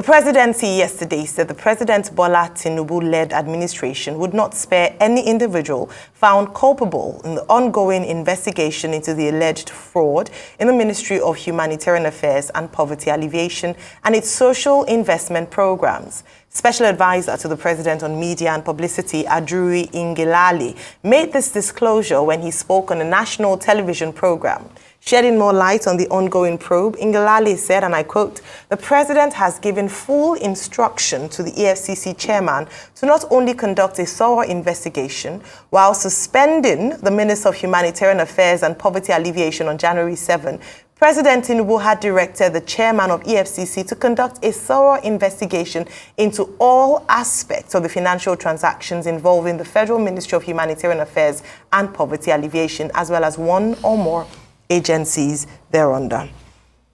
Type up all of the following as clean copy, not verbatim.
The presidency yesterday said the President Bola Tinubu-led administration would not spare any individual found culpable in the ongoing investigation into the alleged fraud in the Ministry of Humanitarian Affairs and Poverty Alleviation and its social investment programs. Special Advisor to the President on Media and Publicity, Aduri Ngelale, made this disclosure when he spoke on a national television program. Shedding more light on the ongoing probe, Ngelale said, and I quote, "The President has given full instruction to the EFCC chairman to not only conduct a thorough investigation, while suspending the Minister of Humanitarian Affairs and Poverty Alleviation on January 7, President Tinubu had directed the chairman of EFCC to conduct a thorough investigation into all aspects of the financial transactions involving the Federal Ministry of Humanitarian Affairs and Poverty Alleviation, as well as one or more agencies thereunder."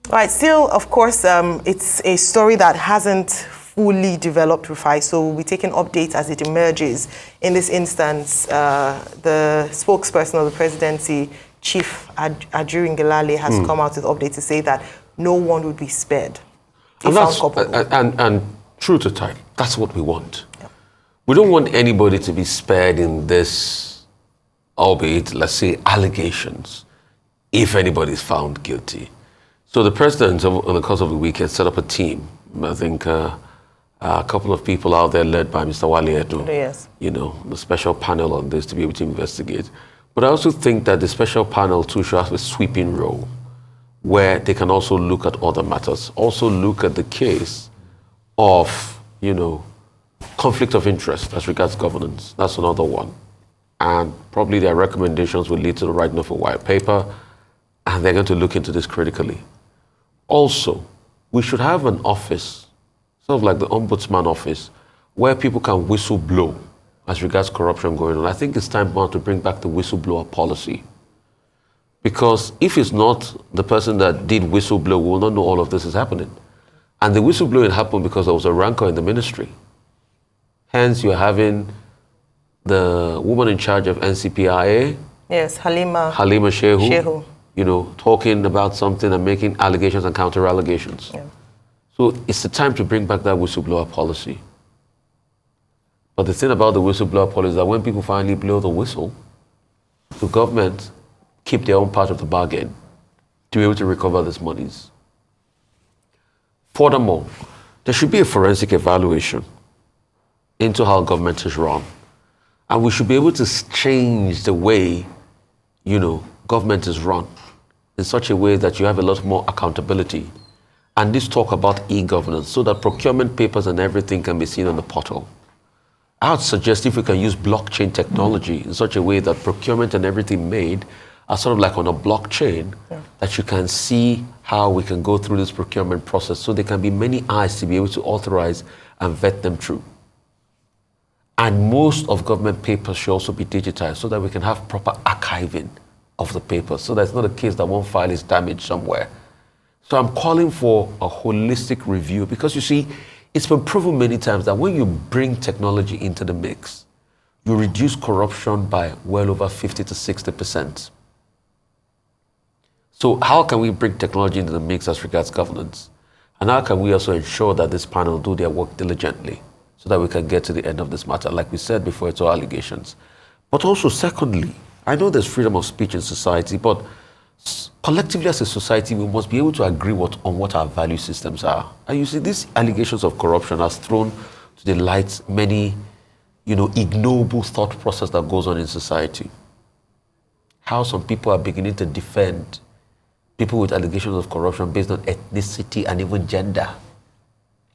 Right, still, of course, it's a story that hasn't fully developed, Rufai, so we'll be taking updates as it emerges. In this instance, the spokesperson of the presidency, Chief Aduri Ngelale, has come out with updates to say that no one would be spared. And true to time, that's what we want. Yeah. We don't want anybody to be spared in this, albeit, let's say, allegations, if anybody is found guilty. So the president, on the course of the weekend, set up a team. I think a couple of people out there led by Mr. Wale Edo, yes, you know, the special panel on this to be able to investigate. But I also think that the special panel too should have a sweeping role where they can also look at other matters, also look at the case of, you know, conflict of interest as regards governance. That's another one. And probably their recommendations will lead to the writing of a white paper, and they're going to look into this critically. Also, we should have an office, sort of like the Ombudsman office, where people can whistle blow as regards corruption going on. I think it's time now to bring back the whistleblower policy. Because if it's not the person that did whistleblow, we will not know all of this is happening. And the whistleblowing happened because there was a rancor in the ministry. Hence, you're having the woman in charge of NCPIA. Yes, Halima Shehu. You know, talking about something and making allegations and counter-allegations. Yeah. So it's the time to bring back that whistleblower policy. But the thing about the whistleblower policy is that when people finally blow the whistle, the government keep their own part of the bargain to be able to recover these monies. Furthermore, there should be a forensic evaluation into how government is run. And we should be able to change the way, you know, government is run in such a way that you have a lot more accountability. And this talk about e-governance so that procurement papers and everything can be seen on the portal. I would suggest if we can use blockchain technology in such a way that procurement and everything made are sort of like on a blockchain, that you can see how we can go through this procurement process so there can be many eyes to be able to authorize and vet them through. And most of government papers should also be digitized so that we can have proper archiving of the papers, so that it's not a case that one file is damaged somewhere. So I'm calling for a holistic review because you see, it's been proven many times that when you bring technology into the mix, you reduce corruption by well over 50 to 60%. So how can we bring technology into the mix as regards governance? And how can we also ensure that this panel do their work diligently so that we can get to the end of this matter? Like we said before, it's all allegations. But also, secondly, I know there's freedom of speech in society, but collectively as a society, we must be able to agree on what our value systems are. And you see, these allegations of corruption has thrown to the light many, you know, ignoble thought process that goes on in society. How some people are beginning to defend people with allegations of corruption based on ethnicity and even gender.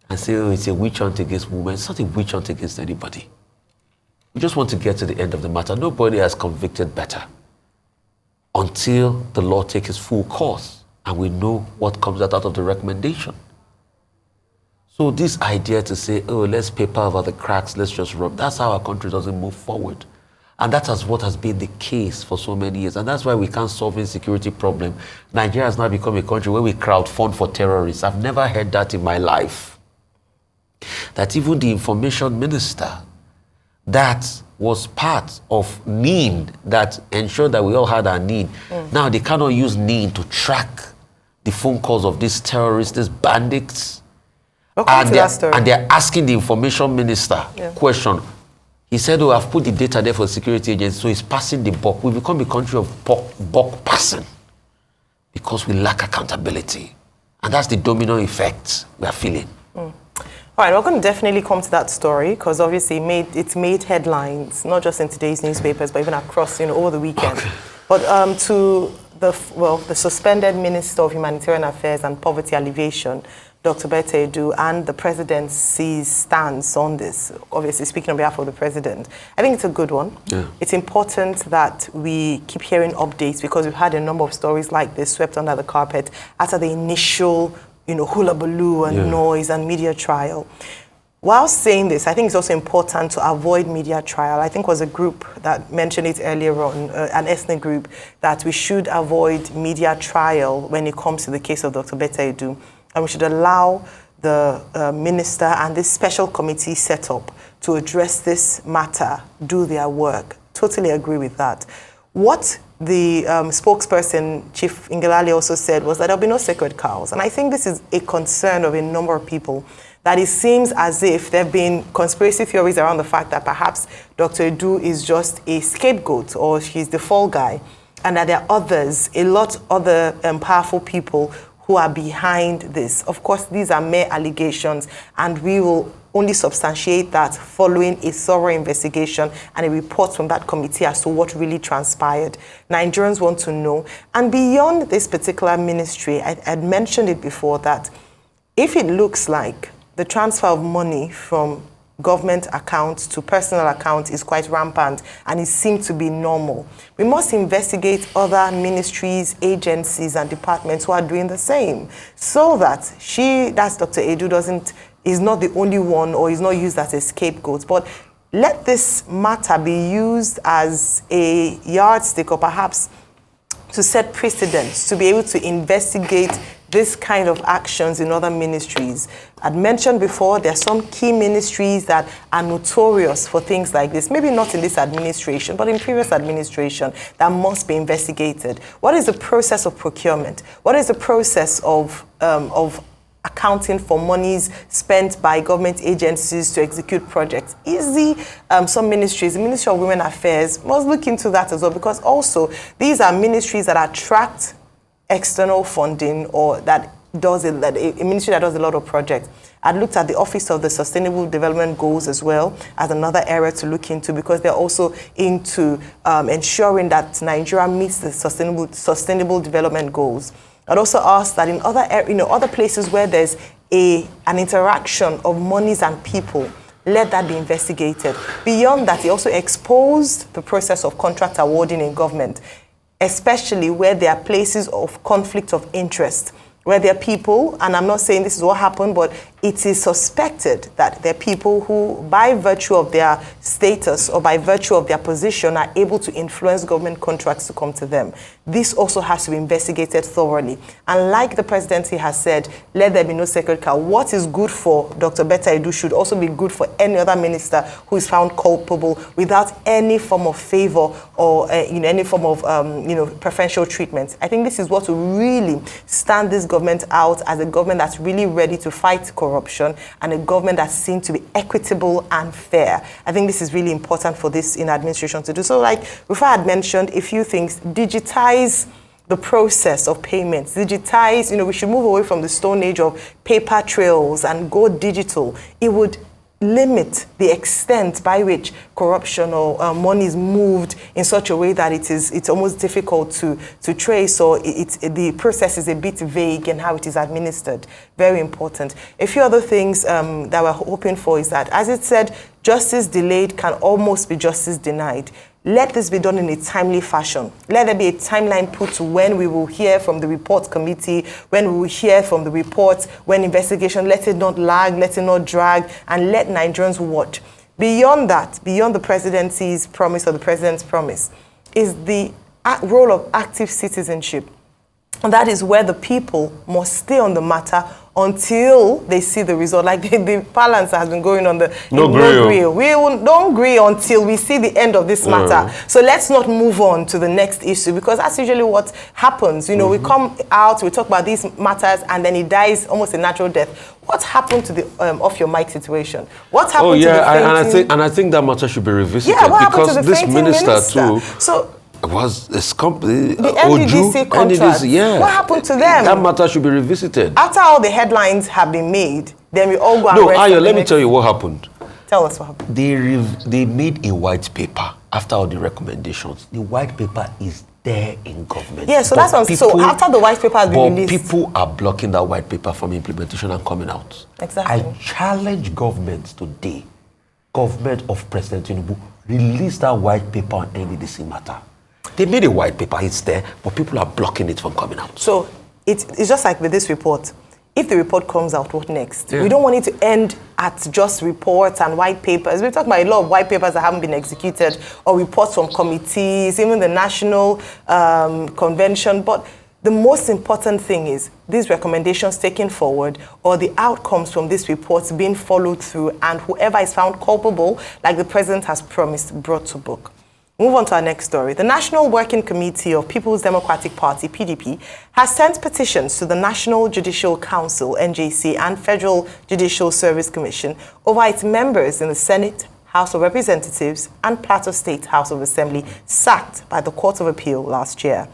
And say, oh, it's a witch hunt against women. It's not a witch hunt against anybody. We just want to get to the end of the matter. Nobody has convicted better until the law takes its full course and we know what comes out of the recommendation. So this idea to say, oh, let's paper over the cracks, let's just rub, that's how our country doesn't move forward. And that is what has been the case for so many years. And that's why we can't solve insecurity problem. Nigeria has now become a country where we crowdfund for terrorists. I've never heard that in my life. That even the information minister that was part of NIN that ensured that we all had our NIN. Now they cannot use NIN to track the phone calls of these terrorists, these bandits. Welcome to that story. And they're asking the information minister question. He said, oh, I've put the data there for security agents, so he's passing the buck. We become a country of buck passing because we lack accountability. And that's the domino effect we are feeling. All right, we're going to definitely come to that story because obviously it's made headlines, not just in today's newspapers, but even across, over the weekend. Okay. But to the suspended Minister of Humanitarian Affairs and Poverty Alleviation, Dr. Plateau, and the presidency's stance on this, obviously speaking on behalf of the president, I think it's a good one. Yeah. It's important that we keep hearing updates because we've had a number of stories like this swept under the carpet after the initial, hullabaloo and noise and media trial. While saying this, I think it's also important to avoid media trial. I think was a group that mentioned it earlier on, an ethnic group, that we should avoid media trial when it comes to the case of Dr. Plateau. And we should allow the minister and this special committee set up to address this matter, do their work. Totally agree with that. What the spokesperson, Chief Ngelale, also said was that there'll be no sacred cows. And I think this is a concern of a number of people, that it seems as if there have been conspiracy theories around the fact that perhaps Dr. Edu is just a scapegoat or she's the fall guy, and that there are others, a lot other powerful people who are behind this. Of course, these are mere allegations, and we will only substantiate that following a thorough investigation and a report from that committee as to what really transpired. Nigerians want to know. And beyond this particular ministry, I had mentioned it before that if it looks like the transfer of money from government accounts to personal accounts is quite rampant and it seems to be normal, we must investigate other ministries, agencies and departments who are doing the same, so that that's Dr. Edu is not the only one or is not used as a scapegoat, but let this matter be used as a yardstick or perhaps to set precedents, to be able to investigate this kind of actions in other ministries. I'd mentioned before, there are some key ministries that are notorious for things like this, maybe not in this administration, but in previous administration, that must be investigated. What is the process of procurement? What is the process of accounting for monies spent by government agencies to execute projects? Some ministries, the Ministry of Women Affairs must look into that as well, because also these are ministries that attract external funding, or that does a ministry that does a lot of projects. I looked at the Office of the Sustainable Development Goals as well as another area to look into, because they're also into ensuring that Nigeria meets the sustainable development goals. I'd also ask that in other places where there's an interaction of monies and people, let that be investigated. Beyond that, he also exposed the process of contract awarding in government, especially where there are places of conflict of interest, where there are people, and I'm not saying this is what happened, but it is suspected that there are people who, by virtue of their status or by virtue of their position, are able to influence government contracts to come to them. This also has to be investigated thoroughly. And like the presidency has said, let there be no sacred cow. What is good for Dr. Plateau should also be good for any other minister who is found culpable without any form of favor or any form of preferential treatment. I think this is what will really stand this government out as a government that's really ready to fight corruption and a government that's seen to be equitable and fair. I think this is really important for this administration to do. So, like before, I had mentioned a few things. Digitize the process of payments. Digitize, we should move away from the stone age of paper trails and go digital. It would limit the extent by which corruption or money is moved in such a way that it's almost difficult to trace, or the process is a bit vague in how it is administered. Very important. A few other things that we're hoping for is that, as it said, justice delayed can almost be justice denied. Let this be done in a timely fashion. Let there be a timeline put to when we will hear from the report committee, when we will hear from the report, when investigation, let it not lag, let it not drag, and let Nigerians watch. Beyond that, beyond the presidency's promise or the president's promise, is the role of active citizenship. And that is where the people must stay on the matter until they see the result. Like the balance has been going on the no grill. We don't agree until we see the end of this matter. So let's not move on to the next issue, because that's usually what happens. You know, we come out, we talk about these matters, and then it dies almost a natural death. What happened to the off your mic situation? What happened to the fainting? I think that matter should be revisited, what happened because to the this fainting minister too. So was this company the NDDC contract? Yeah. What happened to them? That matter should be revisited. After all the headlines have been made, then we all go and No, Ayo, let me tell you what happened. Tell us what happened. They made a white paper after all the recommendations. The white paper is there in government. Yeah, so that's what I'm saying. So after the white paper has been released, people are blocking that white paper from implementation and coming out. Exactly. I challenge government today, government of President Tinubu, release that white paper on NDDC matter. They made a white paper, it's there, but people are blocking it from coming out. So it's just like with this report. If the report comes out, what next? Yeah. We don't want it to end at just reports and white papers. We're talking about a lot of white papers that haven't been executed, or reports from committees, even the national convention. But the most important thing is these recommendations taken forward, or the outcomes from these reports being followed through, and whoever is found culpable, like the president has promised, brought to book. Move on to our next story. The National Working Committee of People's Democratic Party, PDP, has sent petitions to the National Judicial Council, NJC, and Federal Judicial Service Commission over its members in the Senate, House of Representatives, and Plateau State House of Assembly sacked by the Court of Appeal last year.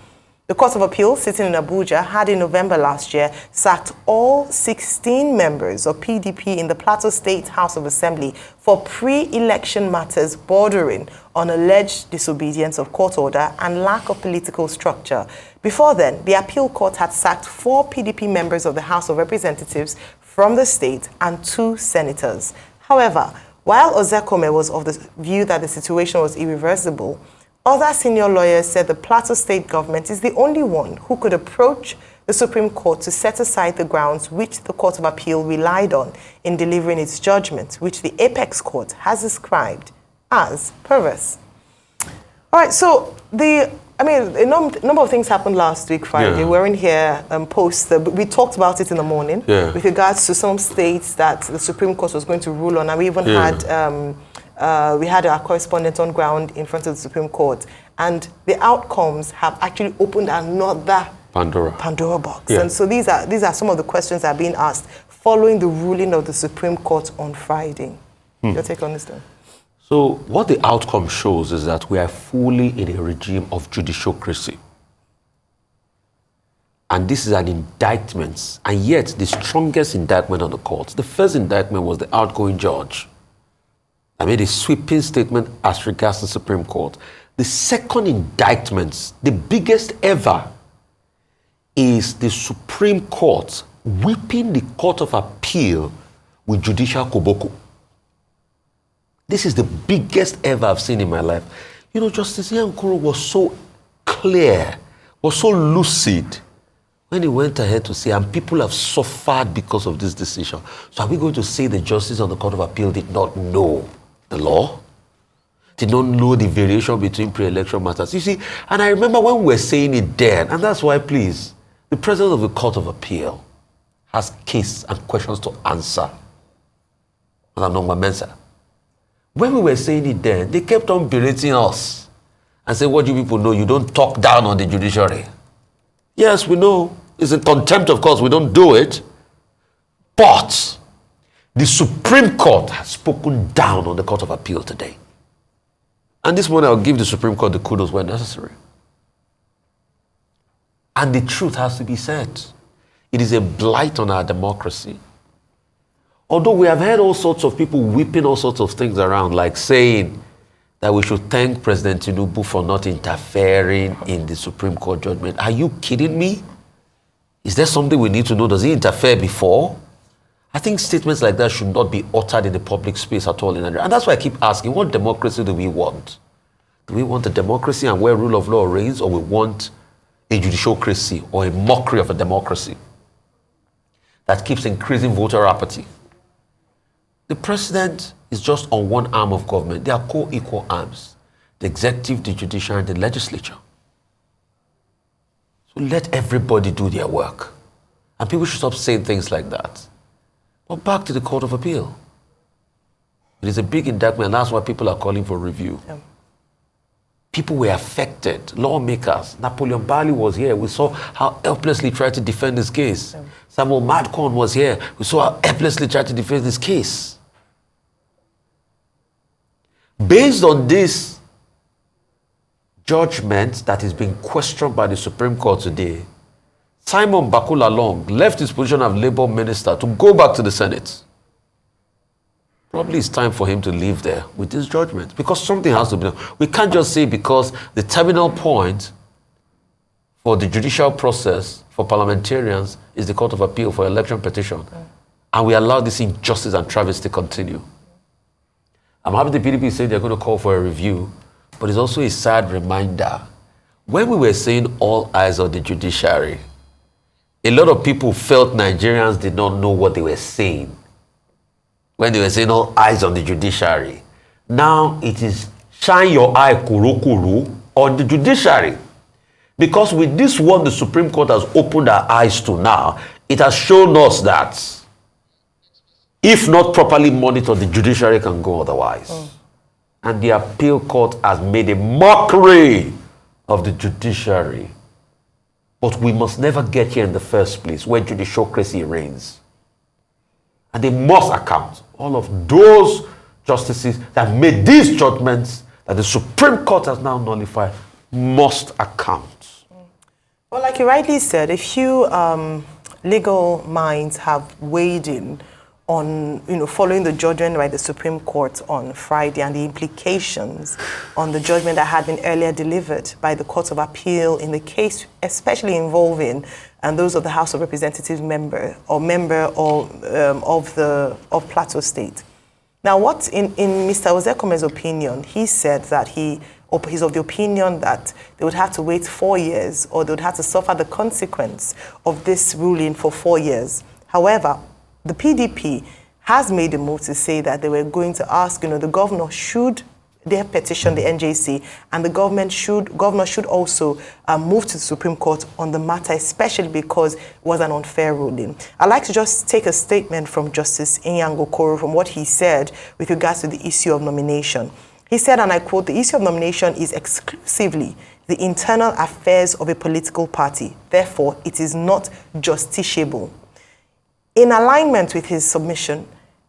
The Court of Appeal, sitting in Abuja, had in November last year sacked all 16 members of PDP in the Plateau State House of Assembly for pre-election matters bordering on alleged disobedience of court order and lack of political structure. Before then, the appeal court had sacked 4 PDP members of the House of Representatives from the state and 2 senators. However, while Ozekome was of the view that the situation was irreversible, other senior lawyers said the Plateau State government is the only one who could approach the Supreme Court to set aside the grounds which the Court of Appeal relied on in delivering its judgment, which the Apex Court has described as perverse. All right, so a number of things happened last week, Friday. Yeah. We were in here we talked about it in the morning with regards to some states that the Supreme Court was going to rule on, and we even had we had our correspondent on ground in front of the Supreme Court, and the outcomes have actually opened another Pandora box. Yeah. And so these are some of the questions that are being asked following the ruling of the Supreme Court on Friday. Your take on this, then? So what the outcome shows is that we are fully in a regime of judiciocracy. And this is an indictment, and yet the strongest indictment on the court. The first indictment was the outgoing judge. I made a sweeping statement as regards the Supreme Court. The second indictment, the biggest ever, is the Supreme Court whipping the Court of Appeal with judicial koboko. This is the biggest ever I've seen in my life. You know, Justice Yankuro was so clear, was so lucid when he went ahead to say, and people have suffered because of this decision. So are we going to say the justice on the Court of Appeal did not know the law? Did not know the variation between pre-election matters? You see, and I remember when we were saying it then, and that's why, please, the President of the Court of Appeal has case and questions to answer. Madam Nongba Mensah. When we were saying it then, they kept on berating us and saying, what do you people know? You don't talk down on the judiciary. Yes, we know. It's in contempt, of course. We don't do it. But the Supreme Court has spoken down on the Court of Appeal today. And this morning, I'll give the Supreme Court the kudos where necessary. And the truth has to be said. It is a blight on our democracy. Although we have heard all sorts of people whipping all sorts of things around, like saying that we should thank President Tinubu for not interfering in the Supreme Court judgment. Are you kidding me? Is there something we need to know? Does he interfere before? I think statements like that should not be uttered in the public space at all in Nigeria. And that's why I keep asking, what democracy do we want? Do we want a democracy and where rule of law reigns, or we want a judiciocracy or a mockery of a democracy that keeps increasing voter apathy? The president is just on one arm of government. They are co-equal arms. The executive, the judiciary, and the legislature. So let everybody do their work. And people should stop saying things like that. But back to the Court of Appeal. It is a big indictment, and that's why people are calling for review. Yeah. People were affected, lawmakers. Napoleon Bali was here. We saw how helplessly he tried to defend his case. Yeah. Samuel Madcon was here. We saw how helplessly he tried to defend his case. Based on this judgment that is being questioned by the Supreme Court today, Simon Bakula Long left his position as Labour Minister to go back to the Senate. Probably it's time for him to leave there with this judgment, because something has to be done. We can't just say because the terminal point for the judicial process for parliamentarians is the Court of Appeal for election petition, and we allow this injustice and travesty to continue. I'm happy the PDP say they're going to call for a review, but it's also a sad reminder. When we were saying all eyes on the judiciary, a lot of people felt Nigerians did not know what they were saying. When they were saying all eyes on the judiciary. Now it is shine your eye kuru kuru on the judiciary. Because with this one the Supreme Court has opened our eyes to now, it has shown us that if not properly monitored, the judiciary can go otherwise. And the appeal court has made a mockery of the judiciary. But we must never get here in the first place where judiciocracy reigns. And they must account. All of those justices that made these judgments that the Supreme Court has now nullified must account. Well, like you rightly said, a few legal minds have weighed in on, following the judgment by the Supreme Court on Friday and the implications on the judgment that had been earlier delivered by the Court of Appeal in the case, especially involving those of the House of Representatives member of Plateau State. Now, what in Mr. Ozekome's opinion, he said that he's of the opinion that they would have to wait 4 years, or they would have to suffer the consequence of this ruling for 4 years. However, the PDP has made a move to say that they were going to ask, the governor should they petition the NJC, and the governor should also move to the Supreme Court on the matter, especially because it was an unfair ruling. I'd like to just take a statement from Justice Inyang Okoro from what he said with regards to the issue of nomination. He said, and I quote, "The issue of nomination is exclusively the internal affairs of a political party. Therefore, it is not justiciable." In alignment with his submission,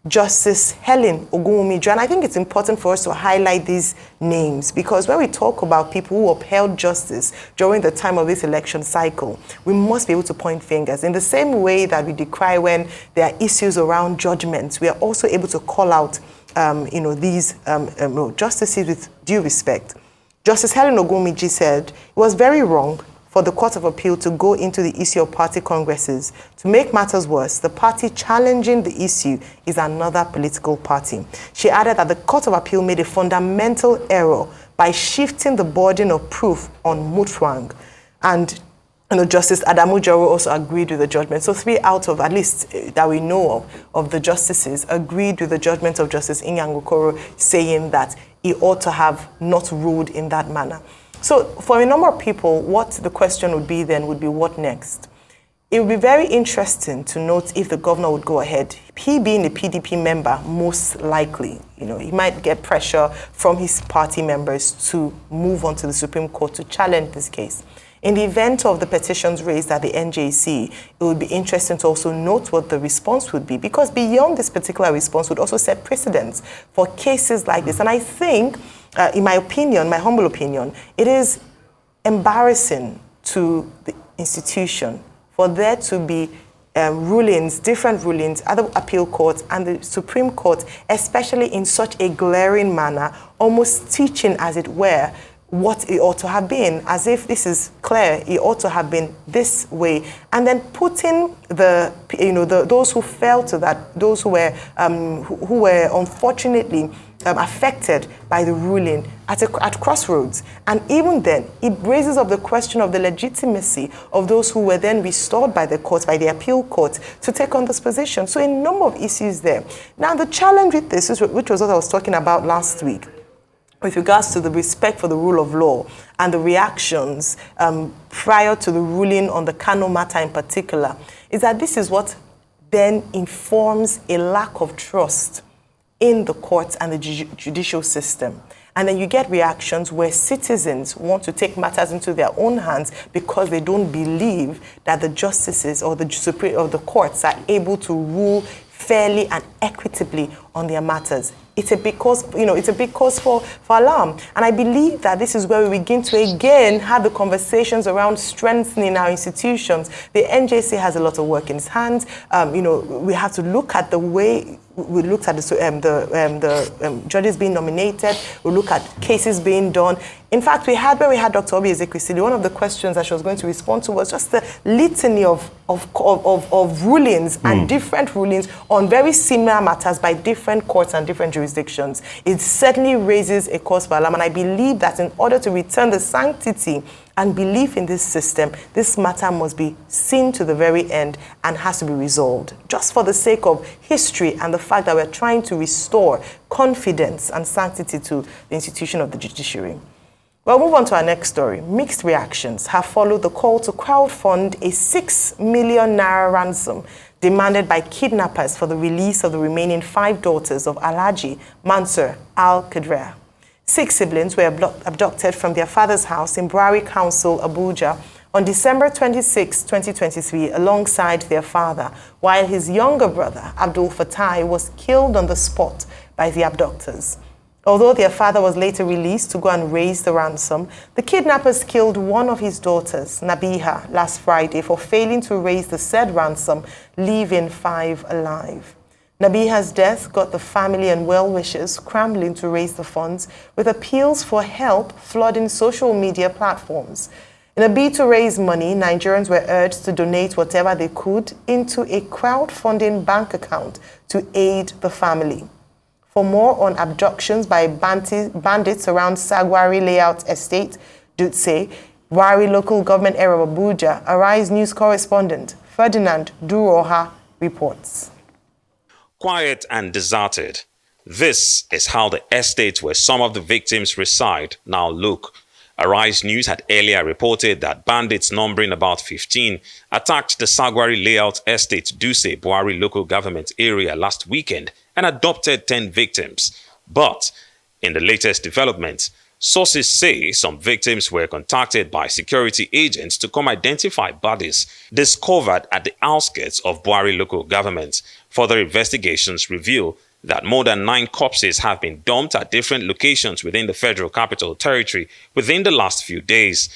Justice Helen Ogunwumijo, and I think it's important for us to highlight these names, because when we talk about people who upheld justice during the time of this election cycle, we must be able to point fingers. In the same way that we decry when there are issues around judgments, we are also able to call out these justices with due respect. Justice Helen Ogunwumijo said it was very wrong for the Court of Appeal to go into the issue of party congresses. To make matters worse, the party challenging the issue is another political party. She added that the Court of Appeal made a fundamental error by shifting the burden of proof on Mutrang. And Justice Adamu Joro also agreed with the judgment. So 3 out of, at least that we know of the justices, agreed with the judgment of Justice Inyang Okoro, saying that he ought to have not ruled in that manner. So for a number of people, what the question would be then would be, what next? It would be very interesting to note if the governor would go ahead. He being a PDP member, most likely, he might get pressure from his party members to move on to the Supreme Court to challenge this case. In the event of the petitions raised at the NJC, it would be interesting to also note what the response would be, because beyond this particular response would also set precedents for cases like this. And I think, in my opinion, my humble opinion, it is embarrassing to the institution for there to be rulings, different rulings, other appeal courts and the Supreme Court, especially in such a glaring manner, almost teaching, as it were, what it ought to have been, as if this is clear, it ought to have been this way, and then putting those who fell to that, those who were unfortunately affected by the ruling at crossroads. And even then, it raises up the question of the legitimacy of those who were then restored by the courts, by the appeal court, to take on this position. So a number of issues there. Now, the challenge with this, which was what I was talking about last week, with regards to the respect for the rule of law and the reactions prior to the ruling on the Kano matter in particular, is that this is what then informs a lack of trust in the courts and the judicial system. And then you get reactions where citizens want to take matters into their own hands because they don't believe that the justices or the courts are able to rule fairly and equitably on their matters. It's a big cause, it's a big cause for alarm. And I believe that this is where we begin to again have the conversations around strengthening our institutions. The NJC has a lot of work in its hands. We have to look at the way we looked at the judges being nominated. We look at cases being done. In fact, when we had Dr. Obi Ezekwesili, one of the questions that she was going to respond to was just the litany of rulings and different rulings on very similar matters by different courts and different jurisdictions. It certainly raises a cause for alarm, and I believe that in order to return the sanctity and belief in this system, this matter must be seen to the very end and has to be resolved, just for the sake of history and the fact that we're trying to restore confidence and sanctity to the institution of the judiciary. Well, move on to our next story. Mixed reactions have followed the call to crowdfund a 6 million naira ransom demanded by kidnappers for the release of the remaining 5 daughters of Alhaji Mansur Al-Qadria. 6 siblings were abducted from their father's house in Buhari Council, Abuja, on December 26, 2023, alongside their father, while his younger brother, Abdul Fatai, was killed on the spot by the abductors. Although their father was later released to go and raise the ransom, the kidnappers killed one of his daughters, Nabiha, last Friday for failing to raise the said ransom, leaving 5 alive. Nabiha's death got the family and well-wishers scrambling to raise the funds, with appeals for help flooding social media platforms. In a bid to raise money, Nigerians were urged to donate whatever they could into a crowdfunding bank account to aid the family. For more on abductions by bandits around Sagwari Layout Estate, Dutse, Wari Local Government Area of Abuja, Arise News correspondent Ferdinand Duroha reports. Quiet and deserted. This is how the estates where some of the victims reside now look. Arise News had earlier reported that bandits numbering about 15 attacked the Sagwari Layout Estate Duse Buhari local government area last weekend and adopted 10 victims. But in the latest development, sources say some victims were contacted by security agents to come identify bodies discovered at the outskirts of Buhari local government. Further investigations reveal that more than 9 corpses have been dumped at different locations within the Federal Capital Territory within the last few days.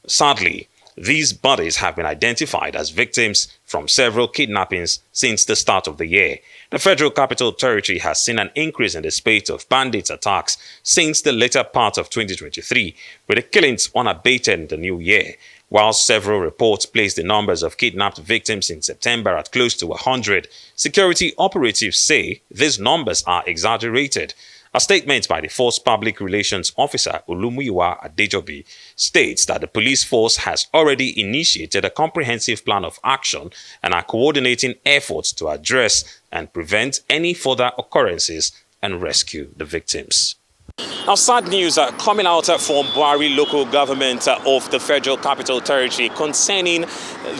Sadly, these bodies have been identified as victims from several kidnappings since the start of the year. The Federal Capital Territory has seen an increase in the spate of bandit attacks since the later part of 2023, with the killings unabated in the new year. While several reports placed the numbers of kidnapped victims in September at close to 100, security operatives say these numbers are exaggerated. A statement by the Force Public Relations Officer Olumuyiwa Adejobi states that the police force has already initiated a comprehensive plan of action and are coordinating efforts to address and prevent any further occurrences and rescue the victims. Now, sad news coming out from Buhari local government of the Federal Capital Territory concerning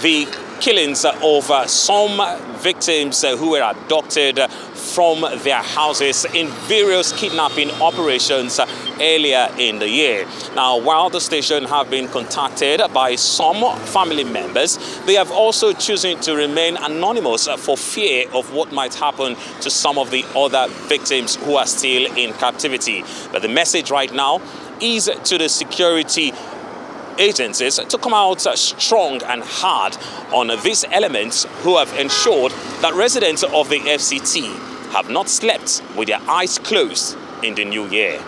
the killings of some victims who were abducted from their houses in various kidnapping operations earlier in the year. Now, while the station have been contacted by some family members, they have also chosen to remain anonymous for fear of what might happen to some of the other victims who are still in captivity. But the message right now is to the security agencies to come out strong and hard on these elements who have ensured that residents of the FCT have not slept with their eyes closed in the new year.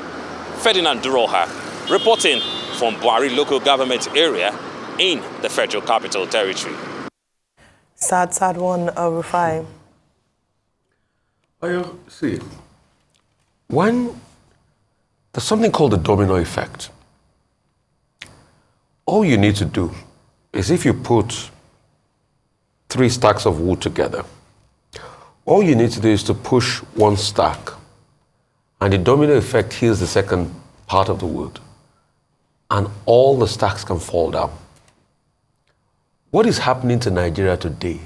Ferdinand Duroha reporting from Buhari local government area in the Federal Capital Territory. Sad one, Rufai. See, when there's something called the domino effect. All you need to do is if you put 3 stacks of wood together, all you need to do is to push one stack, and the domino effect heals the second part of the wood, and all the stacks can fall down. What is happening to Nigeria today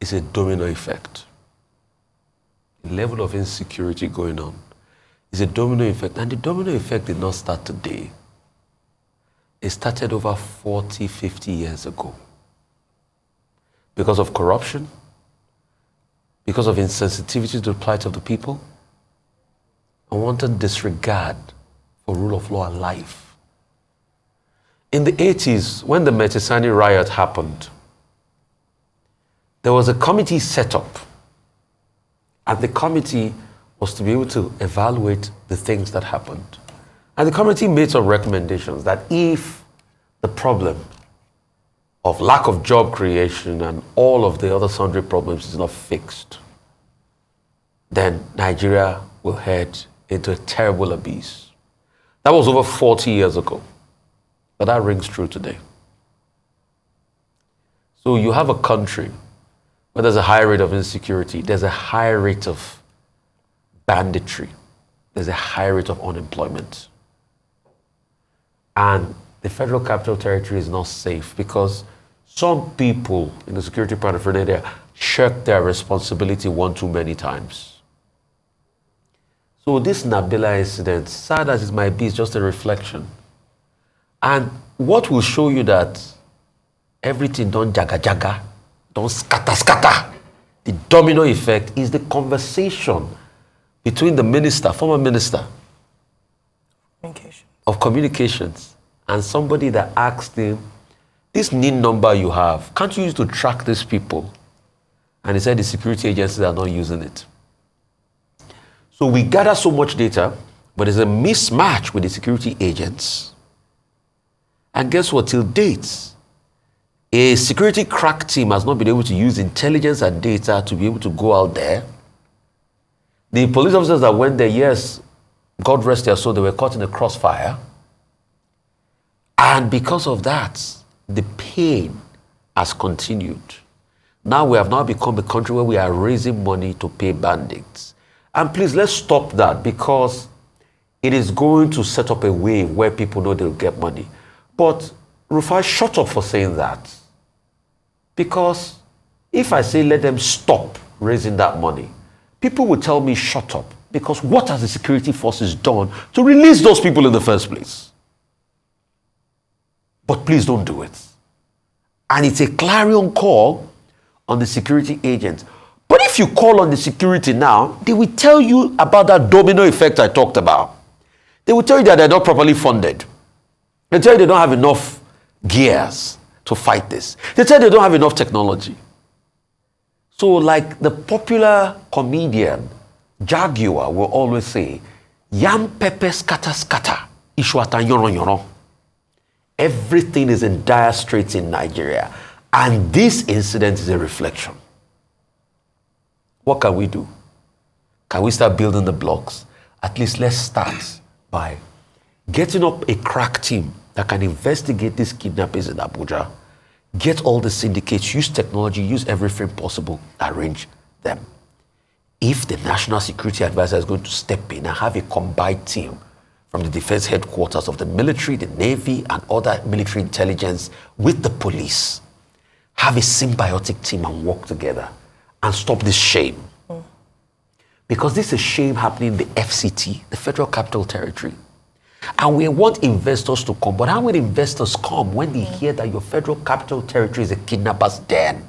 is a domino effect. The level of insecurity going on is a domino effect, and the domino effect did not start today. It started over 40, 50 years ago. Because of corruption, because of insensitivity to the plight of the people, unwanted disregard for rule of law and life. In the 80s, when the Metisani riot happened, there was a committee set up, and the committee was to be able to evaluate the things that happened. And the committee made some recommendations that if the problem of lack of job creation and all of the other sundry problems is not fixed, then Nigeria will head into a terrible abyss. That was over 40 years ago, but that rings true today. So you have a country where there's a high rate of insecurity, there's a high rate of banditry, there's a high rate of unemployment. And the Federal Capital Territory is not safe because some people in the security part of Nigeria shirk their responsibility one too many times. So this Nabila incident, sad as it might be, is just a reflection. And what will show you that everything don't jaga, don't scatter, the domino effect is the conversation between the minister, former minister of communications, and somebody that asked him, this NIN number you have, can't you use to track these people? And he said the security agencies are not using it. So we gather so much data, but there's a mismatch with the security agents. And guess what? Till date, a security crack team has not been able to use intelligence and data to be able to go out there. The police officers that went there, yes, God rest their soul, they were caught in a crossfire. And because of that, the pain has continued. Now we have now become a country where we are raising money to pay bandits. And please, let's stop that, because it is going to set up a wave where people know they'll get money. But Rufai, shut up for saying that. Because if I say let them stop raising that money, people will tell me shut up. Because what has the security forces done to release those people in the first place? But please don't do it. And it's a clarion call on the security agents. But if you call on the security now, they will tell you about that domino effect I talked about. They will tell you that they're not properly funded. They tell you they don't have enough gears to fight this. They tell you they don't have enough technology. So like the popular comedian Jaguar will always say, yam pepper scatter scatter, ishwata yoron yoron. Everything is in dire straits in Nigeria. And this incident is a reflection. What can we do? Can we start building the blocks? At least let's start by getting up a crack team that can investigate these kidnappings in Abuja, get all the syndicates, use technology, use everything possible, arrange them. If the National Security Advisor is going to step in and have a combined team from the defense headquarters of the military, the Navy, and other military intelligence with the police, have a symbiotic team and work together and stop this shame. Because this is shame happening in the FCT, the Federal Capital Territory. And we want investors to come. But how will investors come when they hear that your Federal Capital Territory is a kidnapper's den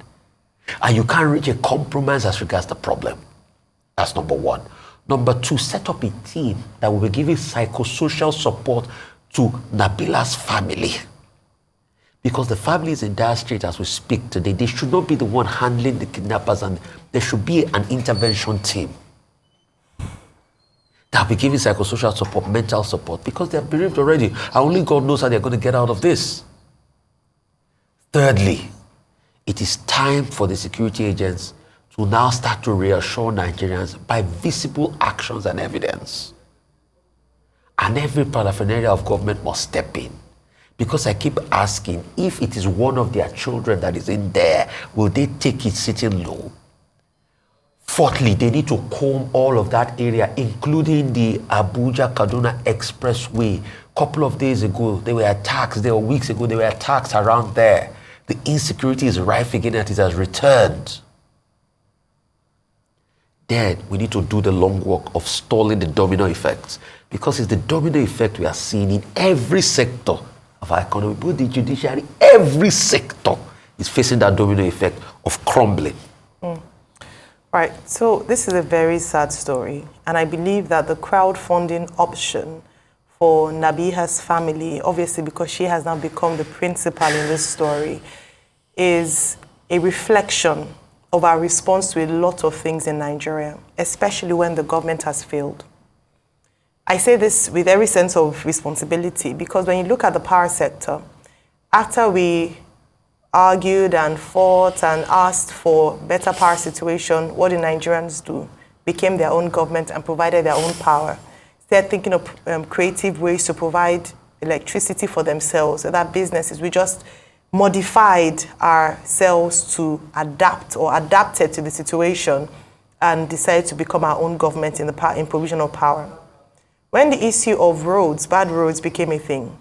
and you can't reach a compromise as regards the problem? That's number one. Number two, set up a team that will be giving psychosocial support to Nabila's family. Because the family is in dire straits as we speak today. They should not be the one handling the kidnappers, and there should be an intervention team that will be giving psychosocial support, mental support, because they're bereaved already. And only God knows how they're going to get out of this. Thirdly, it is time for the security agents to now start to reassure Nigerians by visible actions and evidence. And every paraphernalia of government must step in. Because I keep asking, if it is one of their children that is in there, will they take it sitting low? Fourthly, they need to comb all of that area, including the Abuja-Kaduna Expressway. A couple of days ago, there were attacks. There were weeks ago, there were attacks around there. The insecurity is rife again and it has returned. Then we need to do the long work of stalling the domino effects, because it's the domino effect we are seeing in every sector of our economy, both the judiciary, every sector is facing that domino effect of crumbling. Right, so this is a very sad story, and I believe that the crowdfunding option for Nabiha's family, obviously because she has now become the principal in this story, is a reflection of our response to a lot of things in Nigeria, especially when the government has failed. I say this with every sense of responsibility, because when you look at the power sector, after we argued and fought and asked for better power situation, what did Nigerians do? Became their own government and provided their own power. Started thinking of creative ways to provide electricity for themselves, other businesses. We just modified ourselves to adapt or adapted to the situation and decided to become our own government in provision of power. When the issue of roads, bad roads, became a thing,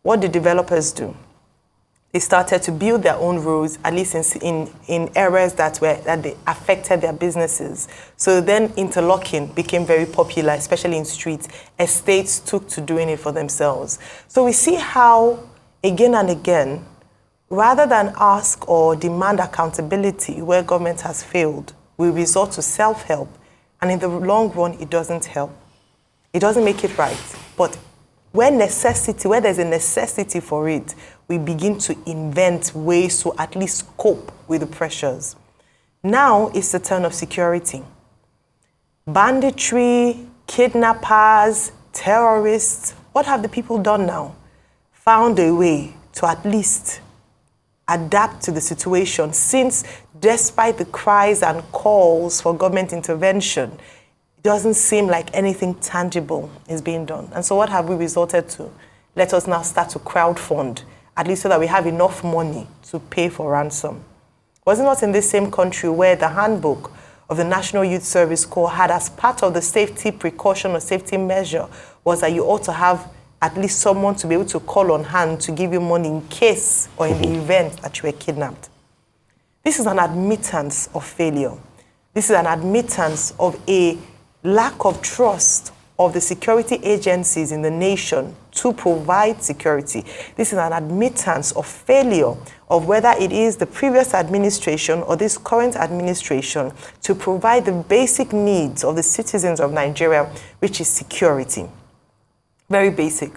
what did developers do? They started to build their own roads, at least in areas that they affected their businesses. So then interlocking became very popular, especially in streets. Estates took to doing it for themselves. So we see how, again and again, rather than ask or demand accountability where government has failed, we resort to self-help. And in the long run, it doesn't help. It doesn't make it right. But where there's a necessity for it, we begin to invent ways to at least cope with the pressures. Now it's the turn of security. Banditry, kidnappers, terrorists, what have the people done now? Found a way to at least adapt to the situation, since despite the cries and calls for government intervention, it doesn't seem like anything tangible is being done. And so what have we resorted to? Let us now start to crowdfund, at least so that we have enough money to pay for ransom. Was it not in this same country where the handbook of the National Youth Service Corps had, as part of the safety precaution or safety measure, was that you ought to have at least someone to be able to call on hand to give you money in case or in the event that you were kidnapped? This is an admittance of failure. This is an admittance of a lack of trust of the security agencies in the nation to provide security. This is an admittance of failure of whether it is the previous administration or this current administration to provide the basic needs of the citizens of Nigeria, which is security. Very basic.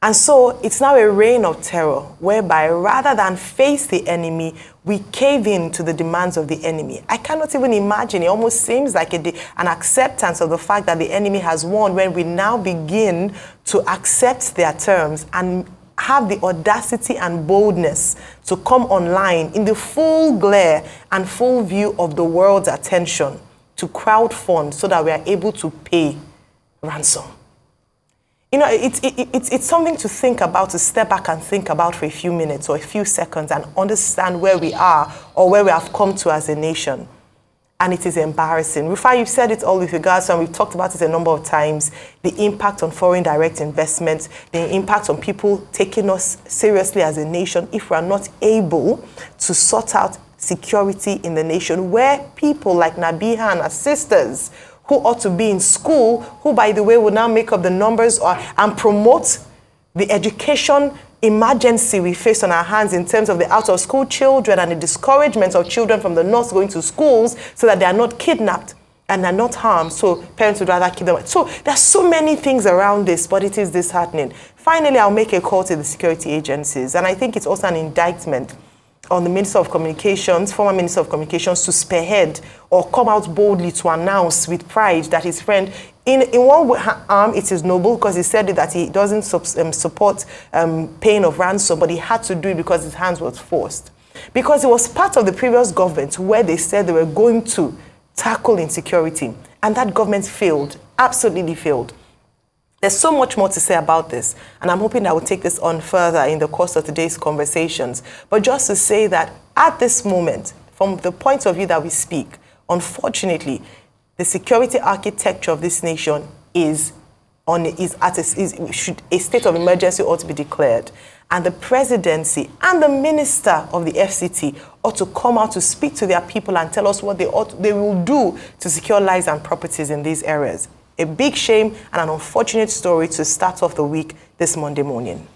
And so it's now a reign of terror, whereby rather than face the enemy, we cave in to the demands of the enemy. I cannot even imagine. It almost seems like an acceptance of the fact that the enemy has won when we now begin to accept their terms and have the audacity and boldness to come online in the full glare and full view of the world's attention to crowdfund so that we are able to pay ransom. You know, it's something to think about, to step back and think about for a few minutes or a few seconds and understand where we are or where we have come to as a nation. And it is embarrassing. Rufai, you've said it all with regards to, and we've talked about it a number of times, the impact on foreign direct investment, the impact on people taking us seriously as a nation if we are not able to sort out security in the nation, where people like Nabiha and her sisters who ought to be in school, who, by the way, will now make up the numbers and promote the education emergency we face on our hands in terms of the out-of-school children and the discouragement of children from the north going to schools so that they are not kidnapped and are not harmed, so parents would rather keep them. So there's so many things around this, but it is disheartening. Finally, I'll make a call to the security agencies, and I think it's also an indictment on the Minister of Communications, former Minister of Communications, to spearhead or come out boldly to announce with pride that his friend, in one arm, it is noble because he said that he doesn't support paying of ransom, but he had to do it because his hands were forced. Because it was part of the previous government where they said they were going to tackle insecurity, and that government failed, absolutely failed. There's so much more to say about this, and I'm hoping that we'll take this on further in the course of today's conversations. But just to say that at this moment, from the point of view that we speak, unfortunately, the security architecture of this nation is a state of emergency ought to be declared. And the presidency and the minister of the FCT ought to come out to speak to their people and tell us what they will do to secure lives and properties in these areas. A big shame and an unfortunate story to start off the week this Monday morning.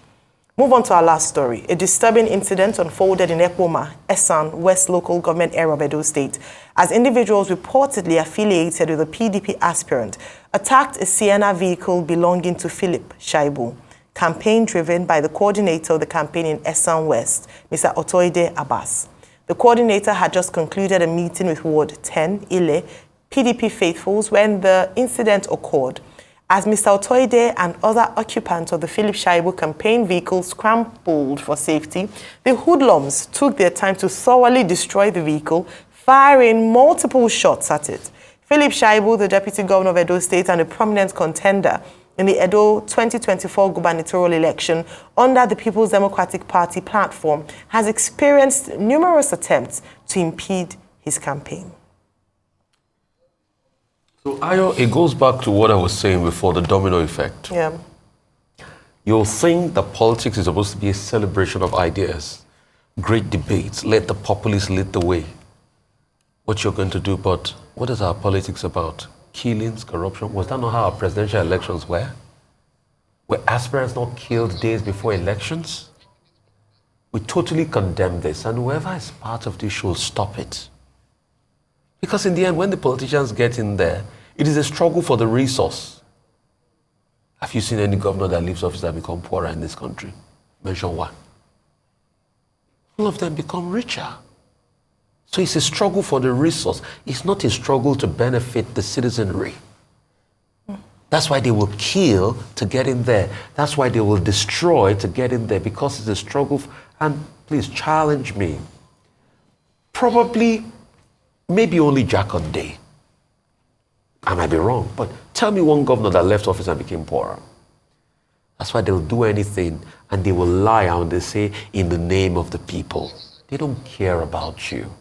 Move on to our last story. A disturbing incident unfolded in Ekpoma, Esan, West Local Government area of Edo State, as individuals reportedly affiliated with a PDP aspirant attacked a Sienna vehicle belonging to Philip Shaibu, campaign driven by the coordinator of the campaign in Esan West, Mr. Otoide Abbas. The coordinator had just concluded a meeting with Ward 10, Ile, PDP faithfuls when the incident occurred. As Mr. Otoide and other occupants of the Philip Shaibu campaign vehicle scrambled for safety, the hoodlums took their time to thoroughly destroy the vehicle, firing multiple shots at it. Philip Shaibu, the Deputy Governor of Edo State and a prominent contender in the Edo 2024 gubernatorial election under the People's Democratic Party platform, has experienced numerous attempts to impede his campaign. So, Ayo, it goes back to what I was saying before, the domino effect. Yeah. You'll think that politics is supposed to be a celebration of ideas, great debates, let the populace lead the way. What you're going to do, but what is our politics about? Killings, corruption? Was that not how our presidential elections were? Were aspirants not killed days before elections? We totally condemn this, and whoever is part of this should stop it. Because in the end, when the politicians get in there, it is a struggle for the resource. Have you seen any governor that leaves office that become poorer in this country? Mention one. All of them become richer. So it's a struggle for the resource. It's not a struggle to benefit the citizenry. That's why they will kill to get in there. That's why they will destroy to get in there, because it's a struggle. And please challenge me. Probably, maybe only Jack-on-Day. I might be wrong, but tell me one governor that left office and became poorer. That's why they'll do anything, and they will lie and they say, in the name of the people. They don't care about you.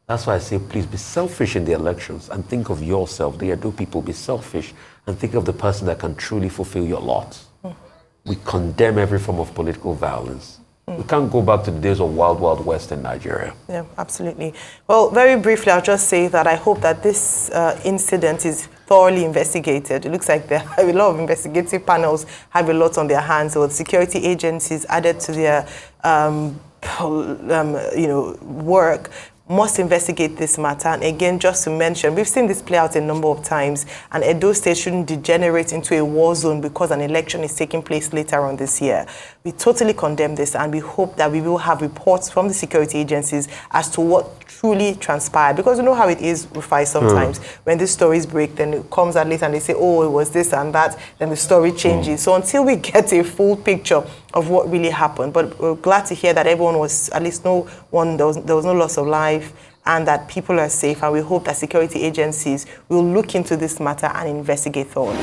That's why I say, please be selfish in the elections and think of yourself. The Edo people, be selfish and think of the person that can truly fulfill your lot. We condemn every form of political violence. We can't go back to the days of Wild Wild West in Nigeria. Yeah, absolutely. Well, very briefly, I'll just say that I hope that this incident is thoroughly investigated. It looks like there are a lot of investigative panels have a lot on their hands, or the security agencies added to their work must investigate this matter. And again, just to mention, we've seen this play out a number of times, and Edo State shouldn't degenerate into a war zone because an election is taking place later on this year. We totally condemn this, and we hope that we will have reports from the security agencies as to what truly transpired. Because you know how it is, Rufai, sometimes when these stories break, then it comes out later and they say, oh, it was this and that, then the story changes. So until we get a full picture of what really happened, but we're glad to hear that everyone was, at least there was no loss of life, and that people are safe, and we hope that security agencies will look into this matter and investigate thoroughly.